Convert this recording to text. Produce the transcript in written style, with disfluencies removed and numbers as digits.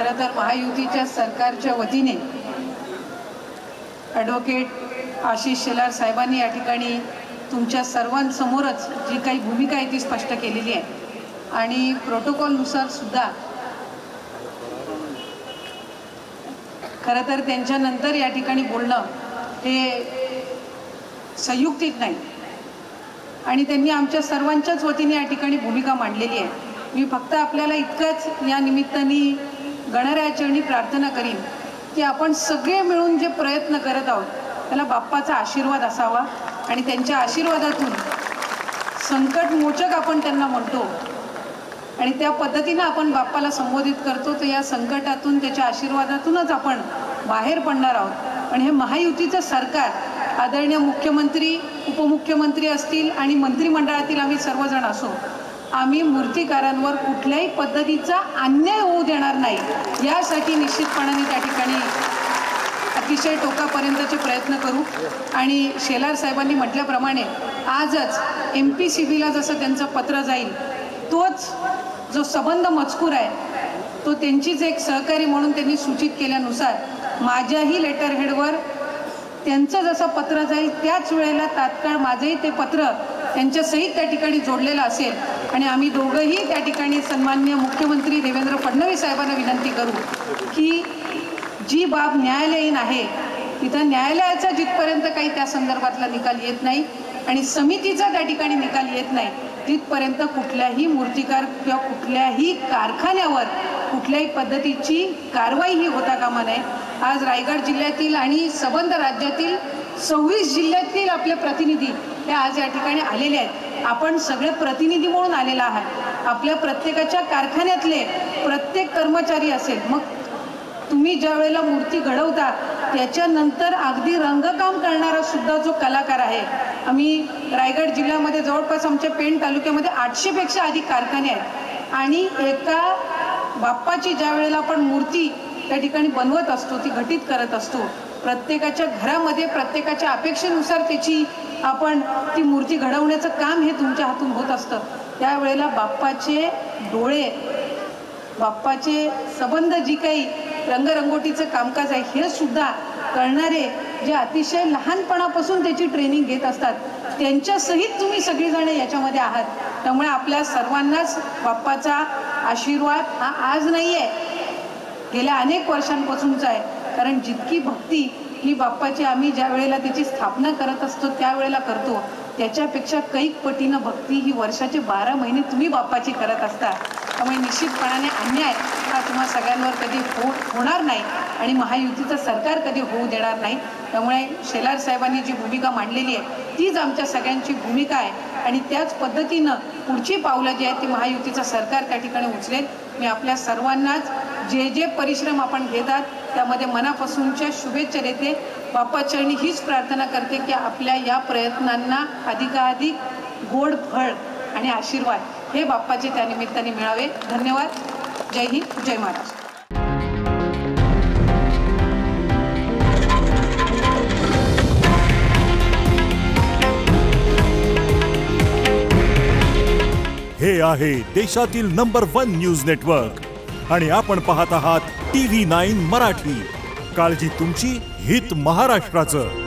खरं तर महायुतीच्या सरकारच्या वतीने ॲडव्होकेट आशिष शेलार साहेबांनी या ठिकाणी तुमच्या सर्वांसमोरच जी काही भूमिका आहे ती स्पष्ट केलेली आहे आणि प्रोटोकॉलनुसार सुद्धा खरं तर त्यांच्यानंतर या ठिकाणी बोलणं हे संयुक्तिक नाही आणि त्यांनी आमच्या सर्वांच्याच वतीने या ठिकाणी भूमिका मांडलेली आहे। मी फक्त आपल्याला इतकंच या निमित्ताने गणरायाचरणी प्रार्थना करीन की आपण सगळे मिळून जे प्रयत्न करत आहोत त्याला बाप्पाचा आशीर्वाद असावा आणि त्यांच्या आशीर्वादातून संकटमोचक आपण त्यांना म्हणतो आणि त्या पद्धतीने आपण बाप्पाला संबोधित करतो। तर या संकटातून त्याच्या आशीर्वादातूनच आपण बाहेर पडणार आहोत आणि हे महायुतीचं सरकार आदरणीय मुख्यमंत्री उपमुख्यमंत्री असतील आणि मंत्रिमंडळातील आम्ही सर्वजण असो, आम्ही मूर्तिकारांवर कुठल्याही पद्धतीचा अन्याय होऊ देणार नाही यासाठी निश्चितपणाने त्या ठिकाणी अतिशय टोकापर्यंतचे प्रयत्न करू। आणि शेलार साहेबांनी म्हटल्याप्रमाणे आजच MPCBला जसं त्यांचं पत्र जाईल तोच जो संबंध मजकूर आहे तो त्यांचीच एक सहकारी म्हणून त्यांनी सूचित केल्यानुसार माझ्याही लेटर हेडवर त्यांचं जसं पत्र जाईल त्याच वेळेला तात्काळ माझंही ते पत्र त्यांच्या सहित त्या ठिकाणी जोडलेलं असेल आणि आम्ही दोघंही त्या ठिकाणी सन्माननीय मुख्यमंत्री देवेंद्र फडणवीस साहेबांना विनंती करू की जी बाब न्यायालयीन आहे तिथं न्यायालयाचा जिथपर्यंत काही त्या संदर्भातला निकाल येत नाही आणि समितीचा त्या ठिकाणी निकाल येत नाही तिथपर्यंत कुठल्याही मूर्तिकार किंवा कुठल्याही कारखान्यावर कुठल्याही पद्धतीची कारवाई ही होता कामा नये। आज रायगड जिल्ह्यातील आणि संबंध राज्यातील 26 जिल्ह्यातील आपले प्रतिनिधी हे आज या ठिकाणी आलेले आहेत। आपण सगळे प्रतिनिधी म्हणून आलेला आहात। आपल्या प्रत्येकाच्या कारखान्यातले प्रत्येक कर्मचारी असेल, मग तुम्ही ज्या वेळेला मूर्ती घडवता त्याच्यानंतर अगदी रंगकाम करणारा सुद्धा जो कलाकार आहे, आम्ही रायगड जिल्ह्यामध्ये जवळपास आमच्या पेण तालुक्यामध्ये 800 पेक्षा अधिक कारखाने आहेत आणि एका बाप्पाची ज्या वेळेला आपण मूर्ती त्या ठिकाणी बनवत असतो ती घटित करत असतो, प्रत्येकाच्या घरामध्ये प्रत्येकाच्या अपेक्षेनुसार त्याची आपण ती मूर्ती घडवण्याचं काम हे तुमच्या हातून होत असतं। त्यावेळेला बाप्पाचे डोळे बाप्पाचे संबंध जी काही रंगरंगोटीचं कामकाज आहे हे सुद्धा करणारे जे अतिशय लहानपणापासून त्याची ट्रेनिंग घेत असतात त्यांच्या सहित तुम्ही सगळीजण याच्यामध्ये आहात। त्यामुळे आपल्या सर्वांनाच बाप्पाचा आशीर्वाद हा आज नाही आहे, गेल्या अनेक वर्षांपासूनचा आहे। कारण जितकी भक्ती ही बाप्पाची आम्ही ज्या वेळेला त्याची स्थापना करत असतो त्यावेळेला करतो त्याच्यापेक्षा कैक पटीनं भक्ती ही वर्षाचे 12 महिने तुम्ही बाप्पाची करत असता। त्यामुळे निश्चितपणाने अन्याय हा तुम्हा सगळ्यांवर कधी होणार नाही आणि महायुतीचं सरकार कधी होऊ देणार नाही। त्यामुळे शेलार साहेबांनी जी भूमिका मांडलेली आहे तीच आमच्या सगळ्यांची भूमिका आहे आणि त्याच पद्धतीनं पुढची पावलं जी आहेत ती महायुतीचं सरकार त्या ठिकाणी उचलेल। मी आपल्या सर्वांनाच जे जे परिश्रम आपण घेतात त्यामध्ये मनापासूनच्या शुभेच्छा देते। बाप्पाचरणी हीच प्रार्थना करते की आपल्या या प्रयत्नांना अधिकाधिक गोड फळ आणि आशीर्वाद हे बाप्पाचे त्या निमित्ताने मिळावे। धन्यवाद। जय हिंद, जय महाराष्ट्र। हे आहे देशातील नंबर 1 न्यूज नेटवर्क आणि आपण पाहत आहात TV9 मराठी। काळजी तुमची, हित महाराष्ट्राचं।